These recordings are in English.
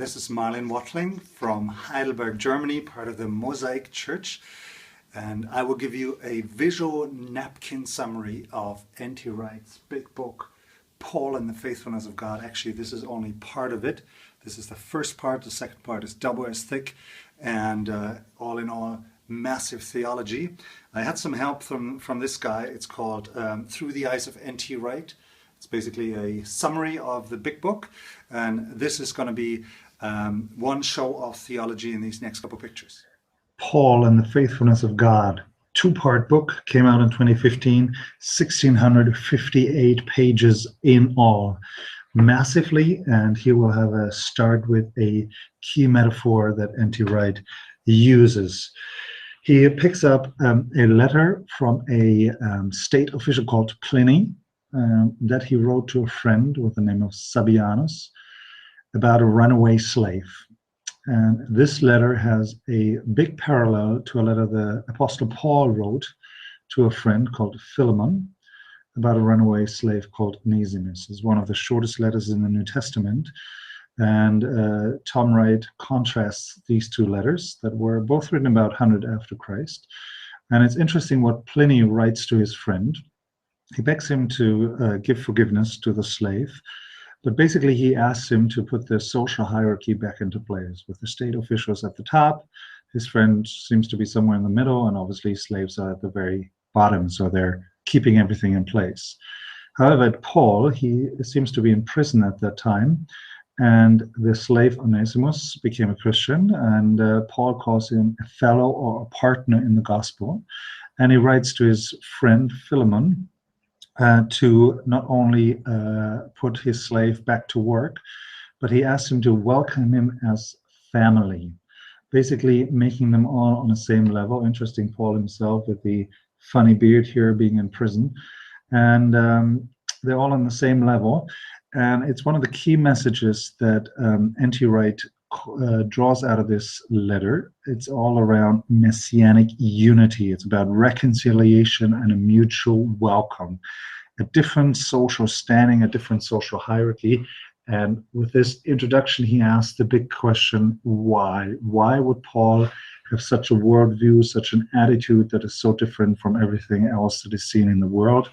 this is Marlin Watling from Heidelberg, Germany, part of the Mosaic Church, and I will give you a visual napkin summary of N.T. Wright's big book, Paul and the Faithfulness of God. Actually, this is only part of it. This is the first part. The second part is double as thick, and all in all, massive theology. I had some help from this guy. It's called Through the Eyes of N.T. Wright. It's basically a summary of the big book, and this is going to be one show of theology in these next couple pictures. Paul and the Faithfulness of God, two-part book, came out in 2015, 1,658 pages in all, massively. And here we'll have a start with a key metaphor that N.T. Wright uses. He picks up a letter from a state official called Pliny, that he wrote to a friend with the name of Sabianus about a runaway slave. And this letter has a big parallel to a letter the Apostle Paul wrote to a friend called Philemon about a runaway slave called Onesimus. It's one of the shortest letters in the New Testament. And Tom Wright contrasts these two letters that were both written about 100 after Christ. And it's interesting what Pliny writes to his friend. He begs him to give forgiveness to the slave, but basically he asks him to put the social hierarchy back into place, with the state officials at the top. His friend seems to be somewhere in the middle, and obviously slaves are at the very bottom, so they're keeping everything in place. However, Paul, he seems to be in prison at that time, and the slave Onesimus became a Christian, and Paul calls him a fellow or a partner in the gospel, and he writes to his friend Philemon to not only put his slave back to work, but he asks him to welcome him as family, basically making them all on the same level. Interesting, Paul himself with the funny beard here being in prison, and they're all on the same level. And it's one of the key messages that N.T. Wright draws out of this letter. It's all around messianic unity. It's about reconciliation and a mutual welcome, a different social standing, a different social hierarchy. And with this introduction, he asks the big question, why? Why would Paul have such a worldview, such an attitude that is so different from everything else that is seen in the world?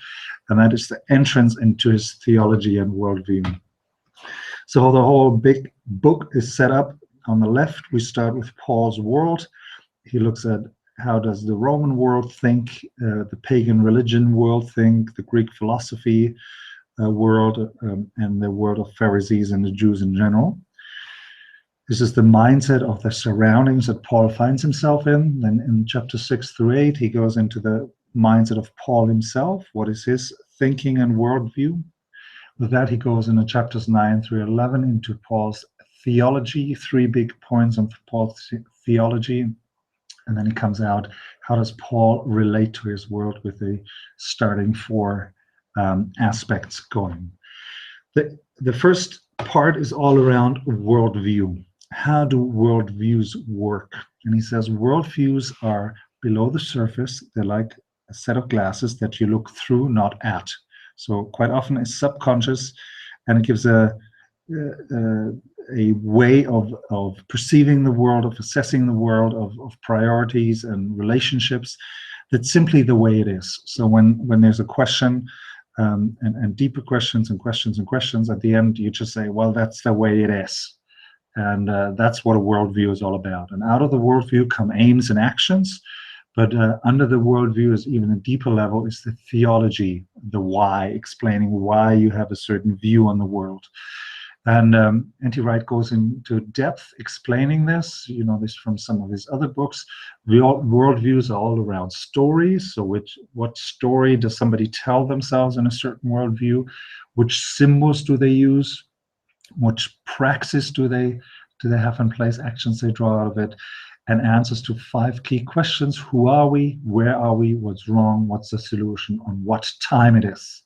And that is the entrance into his theology and worldview. So the whole big book is set up. On the left, we start with Paul's world. He looks at how does the Roman world think, the pagan religion world think, the Greek philosophy world, and the world of Pharisees and the Jews in general. This is the mindset of the surroundings that Paul finds himself in. Then in chapter 6 through 8, he goes into the mindset of Paul himself. What is his thinking and worldview? With that, he goes into chapters 9 through 11 into Paul's theology, 3 big points of Paul's theology. And then he comes out, how does Paul relate to his world, with the starting 4 aspects going. The first part is all around worldview. How do worldviews work? And he says worldviews are below the surface. They're like a set of glasses that you look through, not at. So quite often it's subconscious, and it gives a way of perceiving the world, of assessing the world, of priorities and relationships. That's simply the way it is. So when there's a question, and deeper questions and questions and questions, at the end you just say, well, that's the way it is. And that's what a worldview is all about. And out of the worldview come aims and actions. But under the worldview is even a deeper level, is the theology, the why, explaining why you have a certain view on the world. And N.T. Wright goes into depth explaining this. You know this from some of his other books. Worldviews are all around stories. So what story does somebody tell themselves in a certain worldview? Which symbols do they use? Which praxis do they have in place, actions they draw out of it? And answers to 5 key questions. Who are we? Where are we? What's wrong? What's the solution? On what time it is?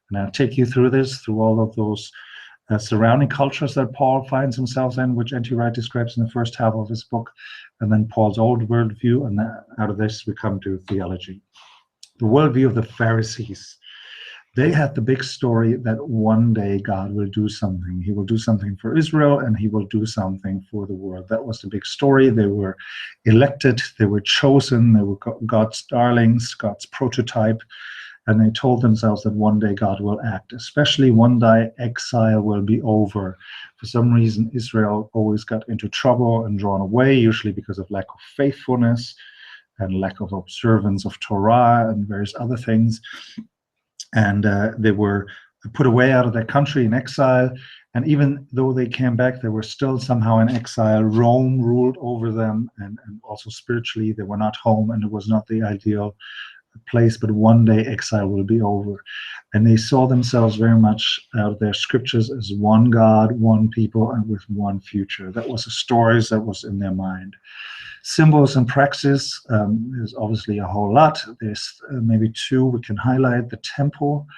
And I'll take you through this, through all of those surrounding cultures that Paul finds himself in, which N.T. Wright describes in the first half of his book, and then Paul's old worldview, and out of this we come to theology. The worldview of the Pharisees. They had the big story that one day God will do something. He will do something for Israel, and he will do something for the world. That was the big story. They were elected, they were chosen, they were God's darlings, God's prototype, and they told themselves that one day God will act, especially one day exile will be over. For some reason, Israel always got into trouble and drawn away, usually because of lack of faithfulness and lack of observance of Torah and various other things. And they were put away out of their country in exile. And even though they came back, they were still somehow in exile. Rome ruled over them, and also spiritually, they were not home, and it was not the ideal place. But one day exile will be over. And they saw themselves very much out of their scriptures as one God, one people, and with one future. That was the stories that was in their mind. Symbols and praxis, there's obviously a whole lot. There's maybe two we can highlight. The temple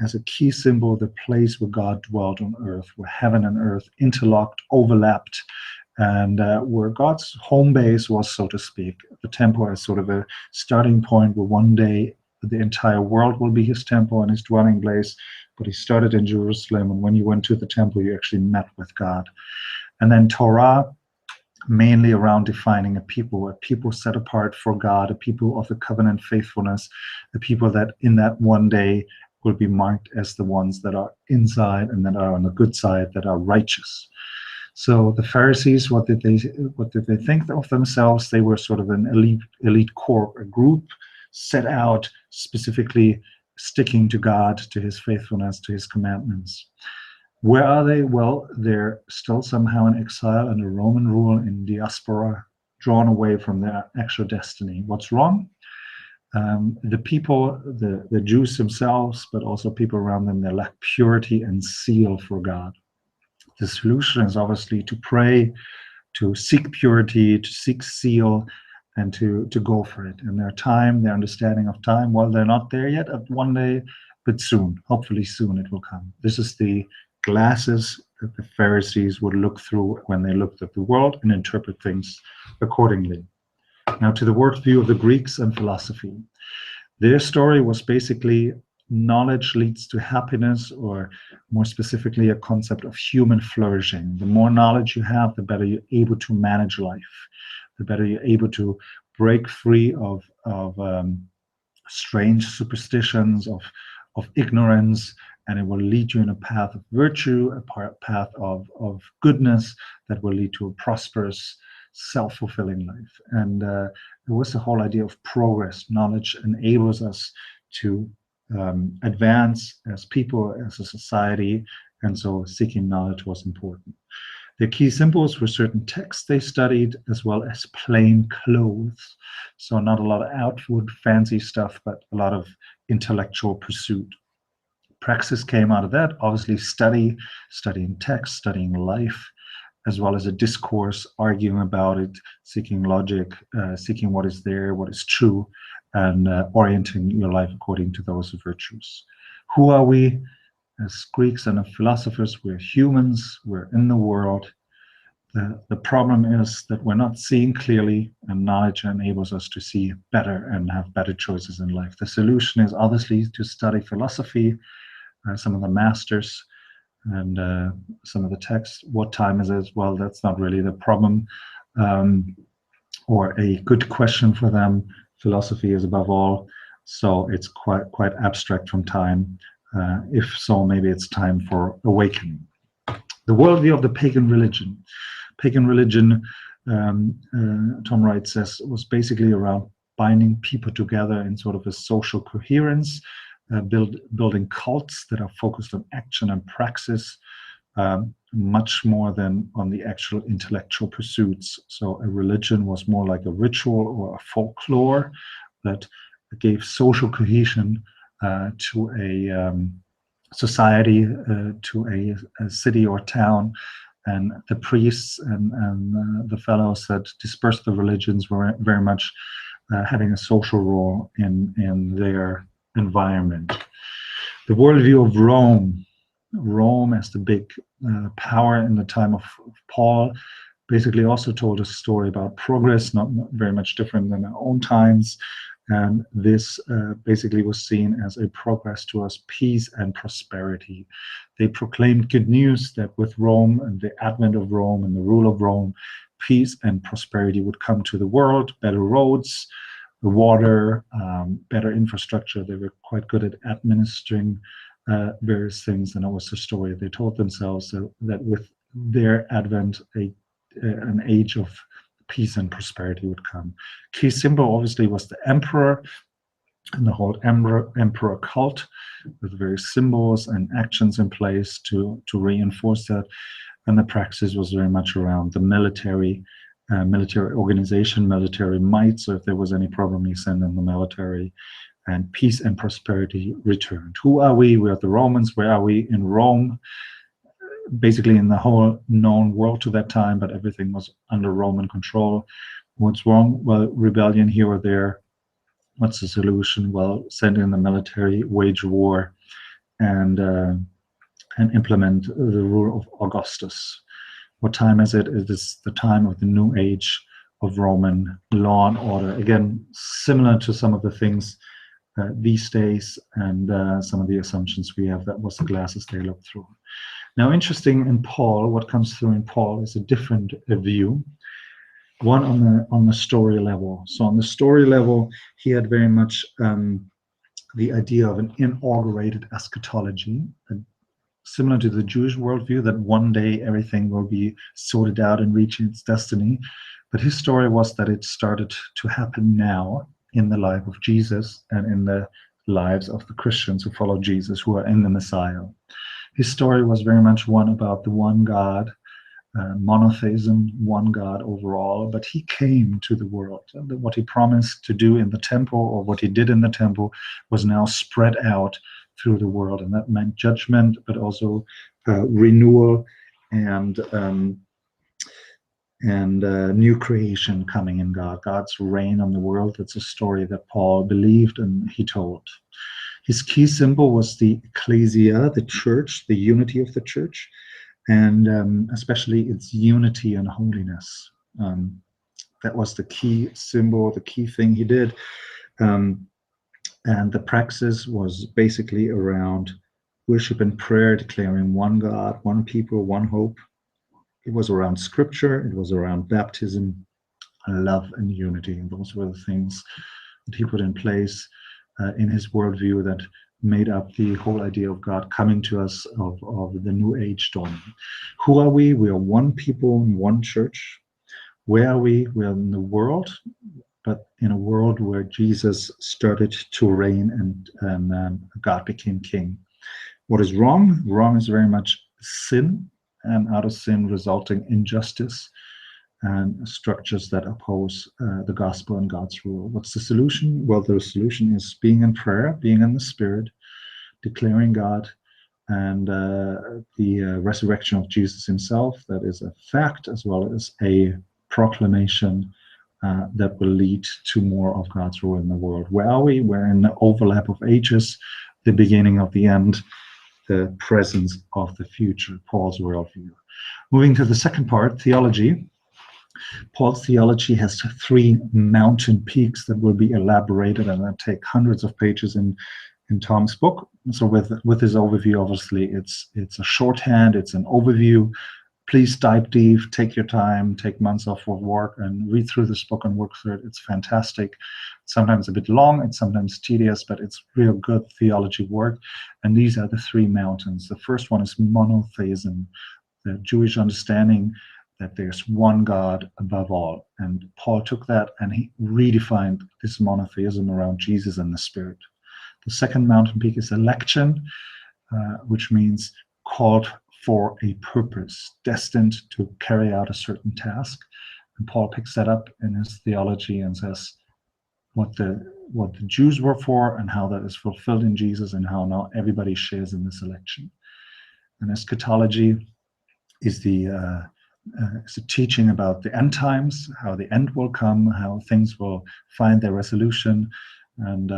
as a key symbol, the place where God dwelt on earth, where heaven and earth interlocked, overlapped, and where God's home base was, so to speak. The temple as sort of a starting point where one day the entire world will be his temple and his dwelling place. But he started in Jerusalem, and when you went to the temple, you actually met with God. And then Torah, mainly around defining a people set apart for God, a people of the covenant faithfulness, a people that in that one day will be marked as the ones that are inside and that are on the good side, that are righteous. So the Pharisees, what did they think of themselves? They were sort of an elite corps, a group set out specifically sticking to God, to his faithfulness, to his commandments. Where are they? Well, they're still somehow in exile under Roman rule, in diaspora, drawn away from their actual destiny. What's wrong? The people, the Jews themselves, but also people around them, they lack purity and zeal for God. The solution is obviously to pray, to seek purity, to seek zeal, and to go for it. And their time, their understanding of time, well, they're not there yet at one day, but soon, hopefully soon it will come. This is the glasses that the Pharisees would look through when they looked at the world and interpret things accordingly. Now to the worldview of the Greeks and philosophy. Their story was basically knowledge leads to happiness, or more specifically, a concept of human flourishing. The more knowledge you have, the better you're able to manage life, the better you're able to break free of strange superstitions, of ignorance, and it will lead you in a path of virtue, a path of goodness that will lead to a prosperous, self-fulfilling life. And there was the whole idea of progress. Knowledge enables us to advance as people, as a society, and so seeking knowledge was important. The key symbols were certain texts they studied, as well as plain clothes. So not a lot of outward fancy stuff, but a lot of intellectual pursuit. Praxis came out of that, obviously studying text, studying life, as well as a discourse, arguing about it, seeking logic, seeking what is there, what is true, and orienting your life according to those virtues. Who are we? As Greeks and philosophers, we're humans, we're in the world. The problem is that we're not seeing clearly, and knowledge enables us to see better and have better choices in life. The solution is obviously to study philosophy, some of the masters, and some of the texts. What time is it? Well, that's not really the problem, or a good question for them. Philosophy is above all, so it's quite abstract from time. If so, maybe it's time for awakening. The worldview of the pagan religion. Pagan religion, Tom Wright says, was basically around binding people together in sort of a social coherence, building cults that are focused on action and praxis, much more than on the actual intellectual pursuits. So a religion was more like a ritual or a folklore that gave social cohesion to a society, to a city or town. And the priests and the fellows that dispersed the religions were very much having a social role in their environment. The worldview of Rome as the big power in the time of Paul, basically also told a story about progress, not very much different than our own times. And this basically was seen as a progress towards peace and prosperity. They proclaimed good news that with Rome and the advent of Rome and the rule of Rome, peace and prosperity would come to the world, better roads, water, better infrastructure. They were quite good at administering various things, and that was the story. They told themselves that with their advent, an age of peace and prosperity would come. Key symbol obviously was the emperor and the whole emperor cult, with various symbols and actions in place to reinforce that. And the praxis was very much around the military organization, military might. So if there was any problem, you send in the military, and peace and prosperity returned. Who are we? We are the Romans. Where are we? In Rome, basically in the whole known world to that time, but everything was under Roman control. What's wrong? Well, rebellion here or there. What's the solution? Well, send in the military, wage war, and implement the rule of Augustus. What time is it? It is the time of the new age of Roman law and order. Again, similar to some of the things these days, and some of the assumptions we have. That was the glasses they looked through. Now, interesting in Paul, what comes through in Paul is a different view. One on the story level. So on the story level, he had very much the idea of an inaugurated eschatology, similar to the Jewish worldview, that one day everything will be sorted out and reach its destiny. But his story was that it started to happen now in the life of Jesus and in the lives of the Christians who follow Jesus, who are in the Messiah. His story was very much one about the one God, monotheism, one God overall, but he came to the world. What he promised to do in the temple, or what he did in the temple, was now spread out through the world, and that meant judgment, but also renewal and new creation coming in God, God's reign on the world. That's a story that Paul believed and he told. His key symbol was the ecclesia, the church, the unity of the church, and especially its unity and holiness. That was the key symbol, the key thing he did. And the praxis was basically around worship and prayer, declaring one God, one people, one hope. It was around scripture, it was around baptism, love, and unity. And those were the things that he put in place in his worldview that made up the whole idea of God coming to us, of the new age dawning. Who are we? We are one people in one church. Where are we? We are in the world, but in a world where Jesus started to reign and God became king. What is wrong? Wrong is very much sin, and out of sin resulting injustice and structures that oppose the gospel and God's rule. What's the solution? Well, the solution is being in prayer, being in the Spirit, declaring God, and the resurrection of Jesus himself. That is a fact, as well as a proclamation that will lead to more of God's rule in the world. Where are we? We're in the overlap of ages, the beginning of the end, the presence of the future, Paul's worldview. Moving to the second part, theology. Paul's theology has three mountain peaks that will be elaborated and that take hundreds of pages in Tom's book. So with his overview, obviously it's a shorthand, it's an overview. Please dive deep, take your time, take months off of work and read through this book and work through it. It's fantastic. It's sometimes a bit long, it's sometimes tedious, but it's real good theology work. And these are the three mountains. The first one is monotheism, the Jewish understanding that there's one God above all. And Paul took that and he redefined this monotheism around Jesus and the Spirit. The second mountain peak is election, which means called for a purpose, destined to carry out a certain task. And Paul picks that up in his theology and says what the Jews were for and how that is fulfilled in Jesus and how now everybody shares in this election. And eschatology is the teaching about the end times, how the end will come, how things will find their resolution. And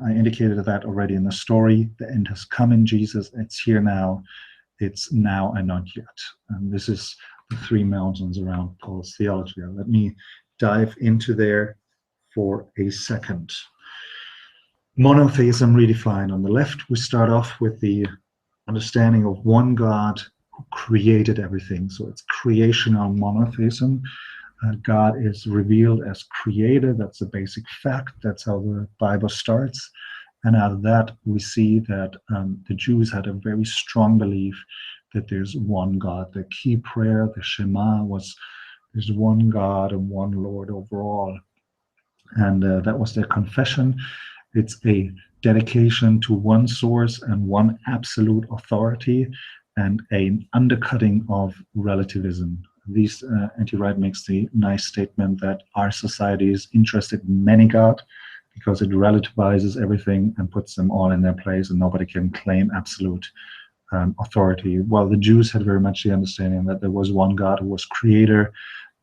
I indicated that already in the story. The end has come in Jesus. It's here now. It's now and not yet. And this is the three mountains around Paul's theology. Let me dive into there for a second. Monotheism redefined. On the left, we start off with the understanding of one God who created everything. So it's creational monotheism. God is revealed as creator. That's a basic fact. That's how the Bible starts. And out of that, we see that the Jews had a very strong belief that there's one God. The key prayer, the Shema, was there's one God and one Lord over all. And that was their confession. It's a dedication to one source and one absolute authority, and an undercutting of relativism. These Anti-Wright makes the nice statement that our society is interested in many God because it relativizes everything and puts them all in their place, and nobody can claim absolute authority. While the Jews had very much the understanding that there was one God who was creator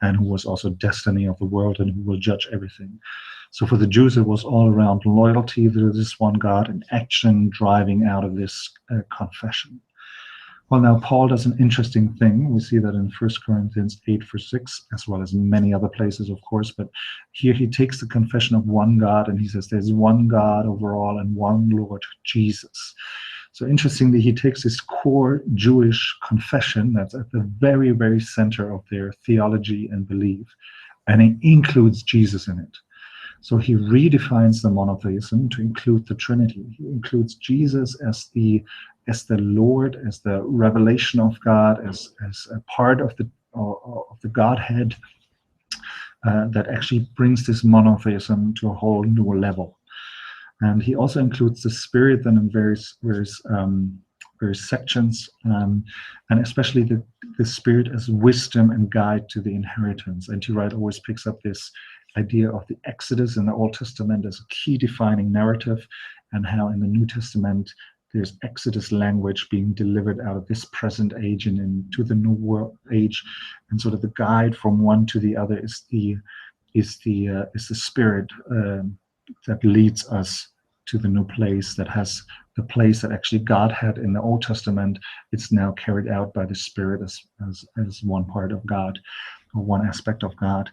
and who was also destiny of the world and who will judge everything. So for the Jews, it was all around loyalty to this one God and action driving out of this confession. Well, now Paul does an interesting thing. We see that in 1 Corinthians 8:6, as well as many other places, of course. But here he takes the confession of one God and he says there's one God over all and one Lord, Jesus. So interestingly, he takes this core Jewish confession that's at the very, very center of their theology and belief, and he includes Jesus in it. So he redefines the monotheism to include the Trinity. He includes Jesus as the Lord, as the revelation of God, as a part of the Godhead that actually brings this monotheism to a whole new level. And he also includes the Spirit then in various sections, and especially the Spirit as wisdom and guide to the inheritance. And Wright always picks up this idea of the Exodus in the Old Testament as a key defining narrative, and how in the New Testament there's Exodus language being delivered out of this present age and into the new world age, and sort of the guide from one to the other is the Spirit that leads us to the new place, that has the place that actually God had in the Old Testament. It's now carried out by the Spirit as one part of God, or one aspect of God.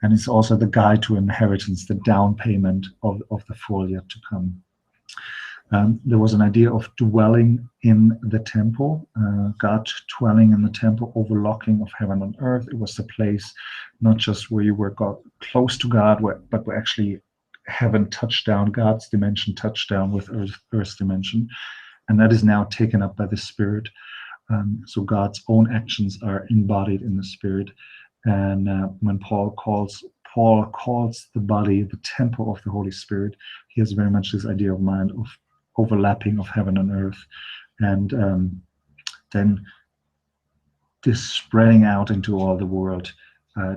And it's also the guide to inheritance, the down payment of the full yet to come. There was an idea of dwelling in the temple, God dwelling in the temple, overlooking of heaven and earth. It was the place not just where you were close to God, but where actually heaven touched down, God's dimension touched down with earth's dimension. And that is now taken up by the Spirit. So God's own actions are embodied in the Spirit. And when Paul calls the body the temple of the Holy Spirit, he has very much this idea of mind of overlapping of heaven and earth, and then this spreading out into all the world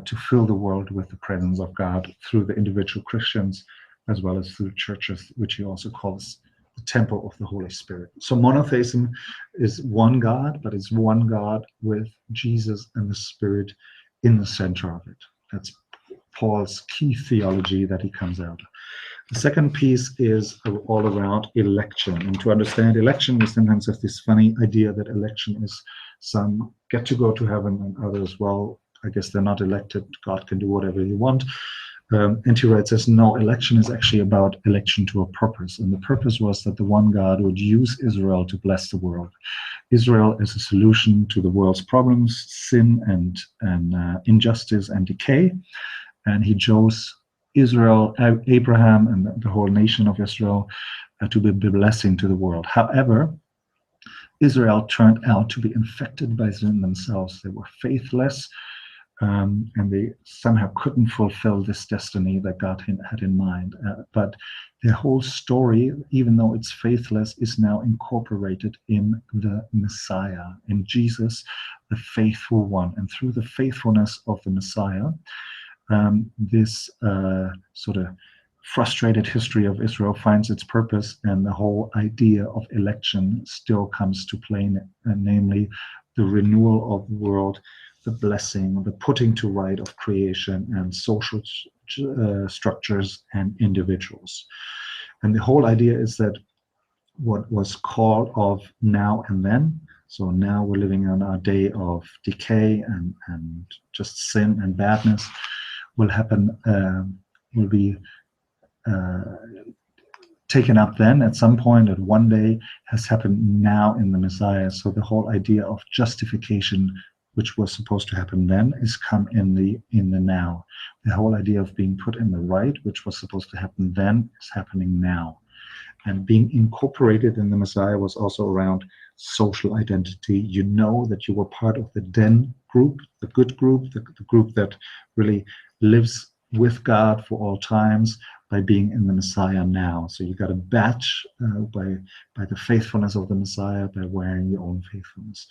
to fill the world with the presence of God through the individual Christians as well as through churches, which he also calls the temple of the Holy Spirit. So monotheism is one God, but it's one God with Jesus and the Spirit in the center of it. That's Paul's key theology that he comes out of. The second piece is all around election. And to understand election, we sometimes have this funny idea that election is some get to go to heaven and others, well, I guess they're not elected. God can do whatever he wants. Anti-Wright says, no, election is actually about election to a purpose. And the purpose was that the one God would use Israel to bless the world. Israel is a solution to the world's problems, sin and injustice and decay. And he chose Israel, Abraham, and the whole nation of Israel to be a blessing to the world. However, Israel turned out to be infected by sin themselves. They were faithless, and they somehow couldn't fulfill this destiny that God had in mind. But their whole story, even though it's faithless, is now incorporated in the Messiah, in Jesus, the faithful one. And through the faithfulness of the Messiah, this sort of frustrated history of Israel finds its purpose, and the whole idea of election still comes to play, namely the renewal of the world, the blessing, the putting to right of creation and social structures and individuals. And the whole idea is that what was called of now and then, so now we're living on our day of decay and just sin and badness, will happen, will be taken up then at some point, at one day, has happened now in the Messiah. So the whole idea of justification, which was supposed to happen then, is come in the now. The whole idea of being put in the right, which was supposed to happen then, is happening now. And being incorporated in the Messiah was also around social identity. You know that you were part of the then group, the good group, the group that really lives with God for all times, by being in the Messiah now. So you got a badge by the faithfulness of the Messiah, by wearing your own faithfulness.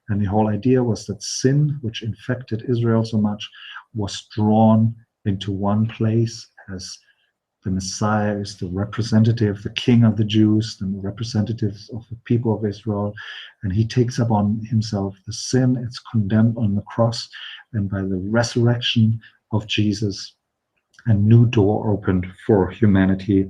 And the whole idea was that sin, which infected Israel so much, was drawn into one place, as the Messiah is the representative, the king of the Jews, the representatives of the people of Israel, and he takes upon himself the sin. It's condemned on the cross, and by the resurrection of Jesus, a new door opened for humanity,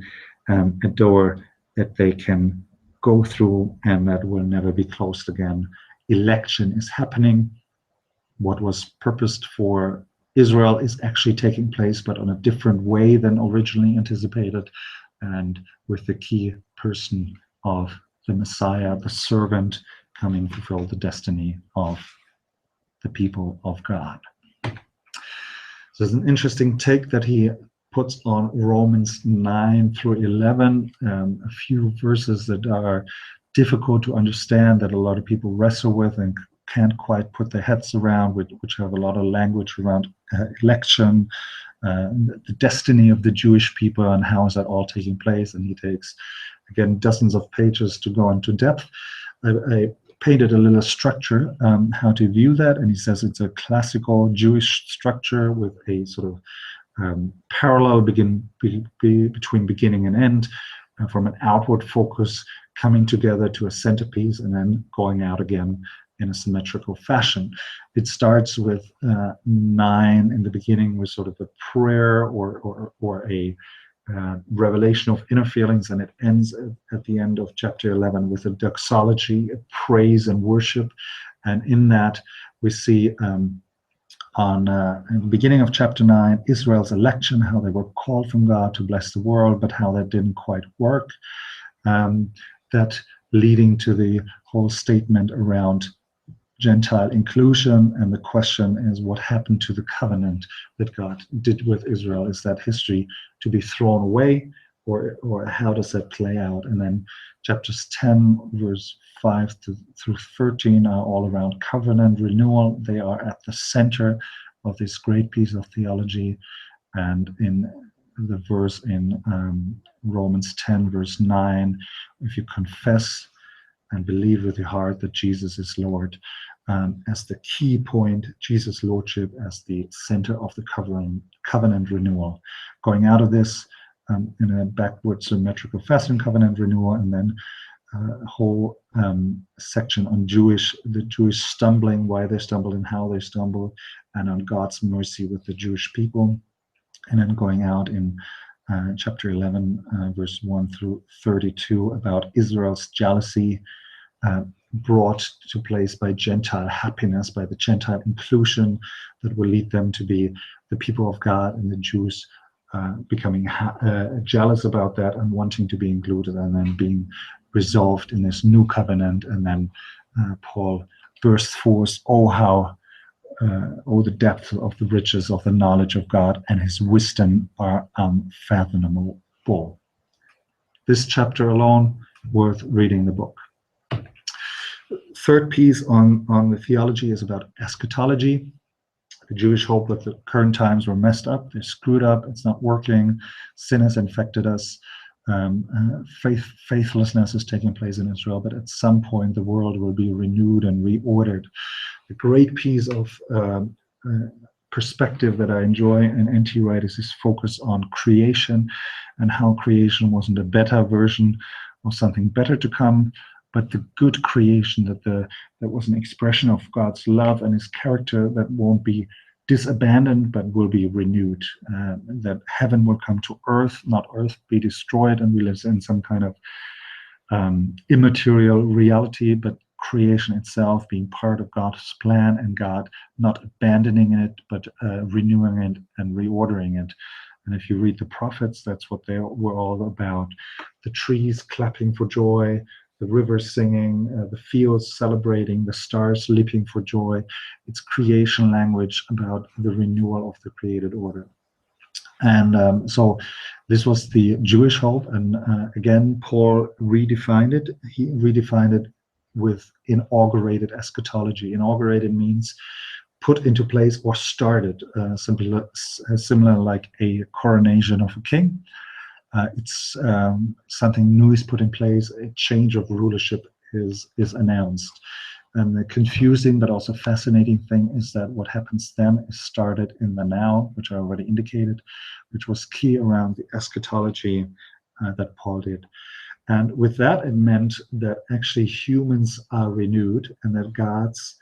a door that they can go through and that will never be closed again. Election is happening. What was purposed for Israel is actually taking place, but on a different way than originally anticipated, and with the key person of the Messiah, the servant, coming to fulfill the destiny of the people of God. So it's an interesting take that he puts on Romans 9 through 11, a few verses that are difficult to understand, that a lot of people wrestle with and can't quite put their heads around, which have a lot of language around election, the destiny of the Jewish people, and how is that all taking place. And he takes, again, dozens of pages to go into depth. I painted a little structure, how to view that, and he says it's a classical Jewish structure with a sort of parallel between beginning and end, from an outward focus coming together to a centerpiece and then going out again in a symmetrical fashion. It starts with 9 in the beginning, with sort of a prayer or a revelation of inner feelings, and it ends at the end of chapter 11 with a doxology, a praise and worship. And in that we see in the beginning of chapter 9, Israel's election, how they were called from God to bless the world, but how that didn't quite work. That leading to the whole statement around Gentile inclusion, and the question is, what happened to the covenant that God did with Israel? Is that history to be thrown away, or how does that play out? And then chapters 10, verse 5 through 13 are all around covenant renewal. They are at the center of this great piece of theology. And in the verse in Romans 10, verse 9, if you confess and believe with your heart that Jesus is Lord, as the key point, Jesus' Lordship as the center of the covenant renewal. Going out of this in a backward symmetrical fashion, covenant renewal, and then a whole section on the Jewish stumbling, why they stumbled and how they stumbled, and on God's mercy with the Jewish people. And then going out in chapter 11, verse 1 through 32, about Israel's jealousy, brought to place by Gentile happiness, by the Gentile inclusion that will lead them to be the people of God, and the Jews becoming jealous about that and wanting to be included, and then being resolved in this new covenant. And then Paul bursts forth, oh the depth of the riches of the knowledge of God, and his wisdom are unfathomable. This chapter alone worth reading the book. Third piece on the theology is about eschatology. The Jewish hope that the current times were messed up, they're screwed up, it's not working, sin has infected us, faithlessness is taking place in Israel, but at some point the world will be renewed and reordered. A great piece of perspective that I enjoy in N.T. Wright is his focus on creation, and how creation wasn't a better version of something better to come, but the good creation that was an expression of God's love and his character, that won't be disabandoned but will be renewed. That heaven will come to earth, not earth be destroyed and we live in some kind of immaterial reality, but creation itself being part of God's plan, and God not abandoning it but renewing it and reordering it. And if you read the prophets, that's what they were all about. The trees clapping for joy, the rivers singing, the fields celebrating, the stars leaping for joy. It's creation language about the renewal of the created order. And so this was the Jewish hope. And again, Paul redefined it. He redefined it with inaugurated eschatology. Inaugurated means put into place or started, similar like a coronation of a king. It's something new is put in place. A change of rulership is announced. And the confusing but also fascinating thing is that what happens then is started in the now, which I already indicated, which was key around the eschatology that Paul did. And with that, it meant that actually humans are renewed, and that God's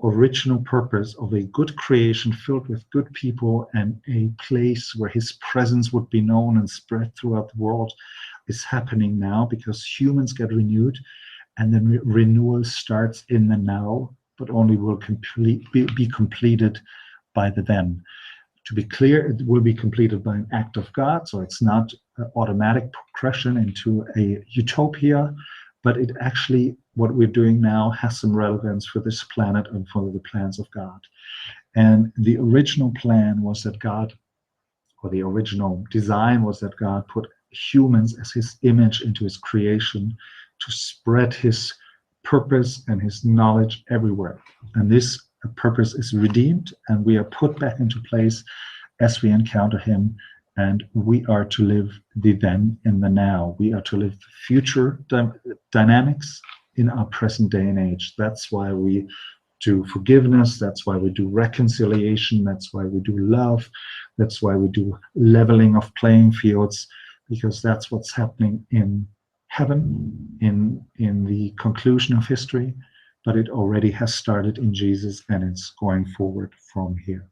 original purpose of a good creation filled with good people and a place where his presence would be known and spread throughout the world is happening now, because humans get renewed, and then renewal starts in the now, but only will be completed by the then. To be clear, it will be completed by an act of God, so it's not an automatic progression into a utopia, but it actually, what we're doing now has some relevance for this planet and for the plans of God. And the original plan was that God, or the original design was that God put humans as his image into his creation to spread his purpose and his knowledge everywhere. And this purpose is redeemed, and we are put back into place as we encounter him, and we are to live the then in the now. We are to live the future dynamics in our present day and age. That's why we do forgiveness, that's why we do reconciliation, that's why we do love, that's why we do leveling of playing fields, because that's what's happening in heaven, in the conclusion of history, but it already has started in Jesus, and it's going forward from here.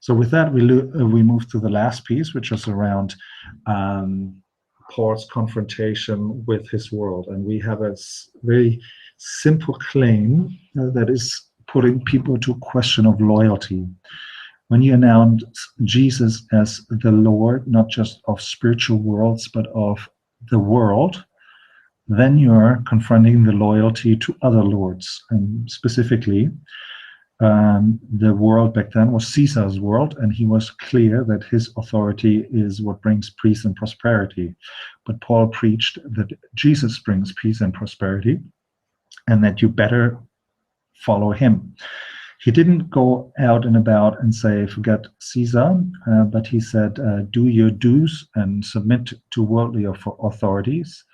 So with that, we move to the last piece, which is around Paul's confrontation with his world. And we have a very simple claim that is putting people to a question of loyalty. When you announce Jesus as the Lord, not just of spiritual worlds, but of the world, then you're confronting the loyalty to other lords. And specifically, the world back then was Caesar's world, and he was clear that his authority is what brings peace and prosperity. But Paul preached that Jesus brings peace and prosperity, and that you better follow him. He didn't go out and about and say, forget Caesar, but he said, do your dues and submit to worldly authorities,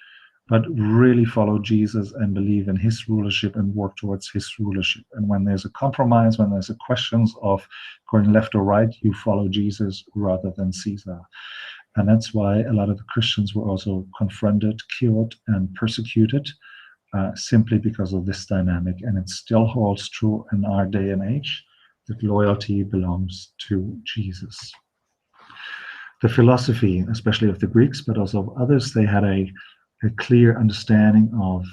but really follow Jesus and believe in his rulership and work towards his rulership. And when there's a compromise, when there's a questions of going left or right, you follow Jesus rather than Caesar. And that's why a lot of the Christians were also confronted, killed, and persecuted, simply because of this dynamic. And it still holds true in our day and age, that loyalty belongs to Jesus. The philosophy, especially of the Greeks, but also of others, they had a clear understanding of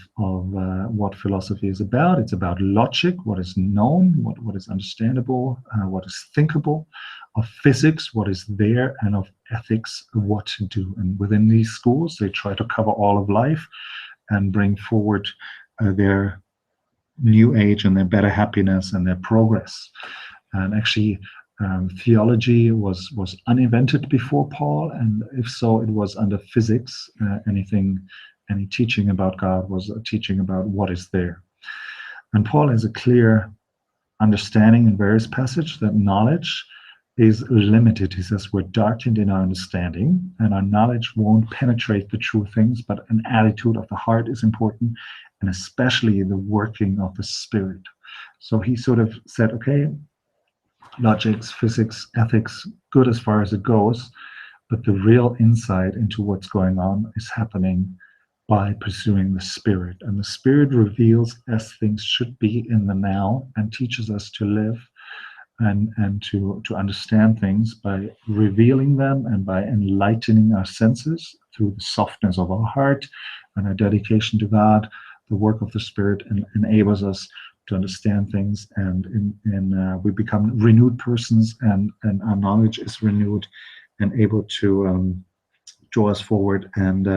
what philosophy is about. It's about logic, what is known, what is understandable, what is thinkable, of physics, what is there, and of ethics, what to do. And within these schools, they try to cover all of life and bring forward their new age and their better happiness and their progress. And actually, theology was uninvented before Paul, and if so, it was under physics. Any teaching about God was a teaching about what is there. And Paul has a clear understanding in various passages that knowledge is limited. He says we're darkened in our understanding, and our knowledge won't penetrate the true things, but an attitude of the heart is important, and especially the working of the Spirit. So he sort of said, okay, logics, physics, ethics, good as far as it goes, but the real insight into what's going on is happening by pursuing the Spirit. And the Spirit reveals as things should be in the now, and teaches us to live and to understand things by revealing them and by enlightening our senses through the softness of our heart and our dedication to God. The work of the Spirit enables us to understand things, and we become renewed persons, and our knowledge is renewed, and able to draw us forward and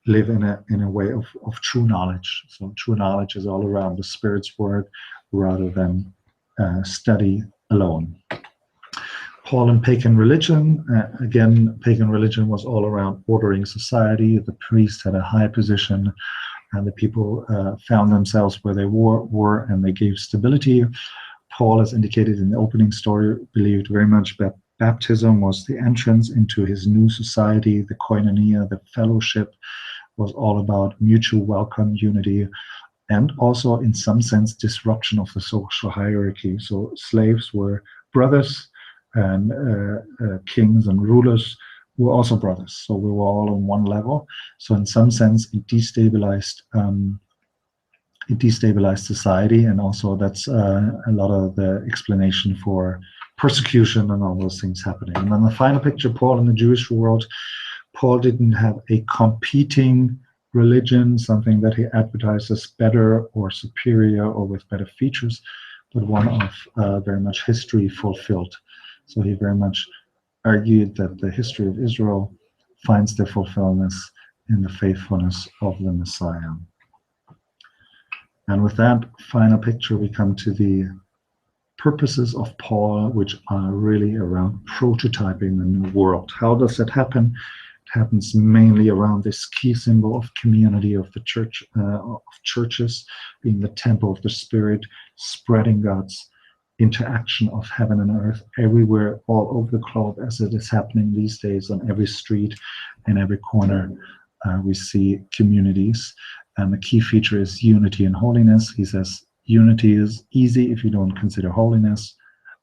live in a way of true knowledge. So true knowledge is all around the Spirit's word rather than study alone. Paul and pagan religion. Again, pagan religion was all around ordering society. The priest had a high position, and the people found themselves where they were, and they gave stability. Paul, as indicated in the opening story, believed very much that baptism was the entrance into his new society. The koinonia, the fellowship, was all about mutual welcome, unity, and also, in some sense, disruption of the social hierarchy. So slaves were brothers, and kings and rulers were also brothers. So we were all on one level. So in some sense, it destabilized society, and also that's a lot of the explanation for persecution and all those things happening. And then the final picture, Paul in the Jewish world. Paul didn't have a competing religion, something that he advertised as better or superior or with better features, but one of very much history fulfilled. So he very much argued that the history of Israel finds their fulfillment in the faithfulness of the Messiah. And with that final picture, we come to the purposes of Paul, which are really around prototyping the new world. How does that happen? It happens mainly around this key symbol of community of the church, of churches, being the temple of the Spirit, spreading God's interaction of heaven and earth everywhere, all over the globe, as it is happening these days on every street, in every corner. We see communities, and the key feature is unity and holiness. He says unity is easy if you don't consider holiness.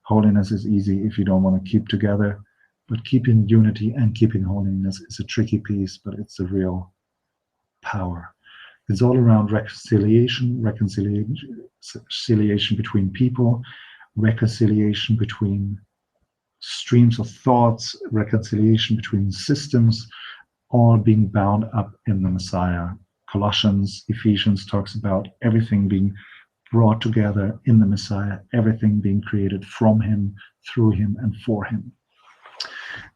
Holiness is easy if you don't want to keep together. But keeping unity and keeping holiness is a tricky piece, but it's a real power. It's all around reconciliation between people, reconciliation between streams of thoughts, reconciliation between systems, all being bound up in the Messiah. Colossians, Ephesians talks about everything being brought together in the Messiah, everything being created from him, through him, and for him.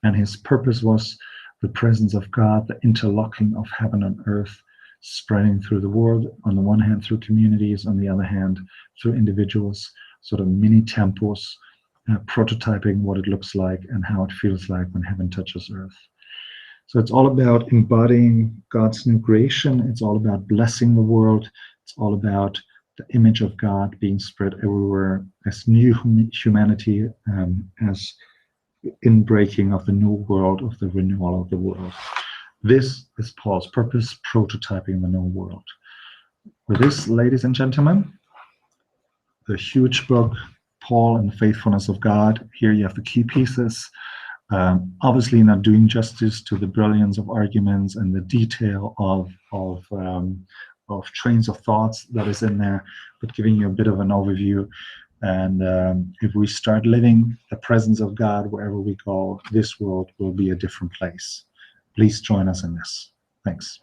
And his purpose was the presence of God, the interlocking of heaven and earth, spreading through the world, on the one hand through communities, on the other hand through individuals, sort of mini temples, prototyping what it looks like and how it feels like when heaven touches earth. So it's all about embodying God's new creation. It's all about blessing the world. It's all about the image of God being spread everywhere as new humanity, as inbreaking of the new world, of the renewal of the world. This is Paul's purpose, prototyping the new world. With this, ladies and gentlemen, the huge book, Paul and the Faithfulness of God. Here you have the key pieces. Obviously not doing justice to the brilliance of arguments and the detail of trains of thoughts that is in there, but giving you a bit of an overview. And if we start living the presence of God wherever we go, this world will be a different place. Please join us in this. Thanks.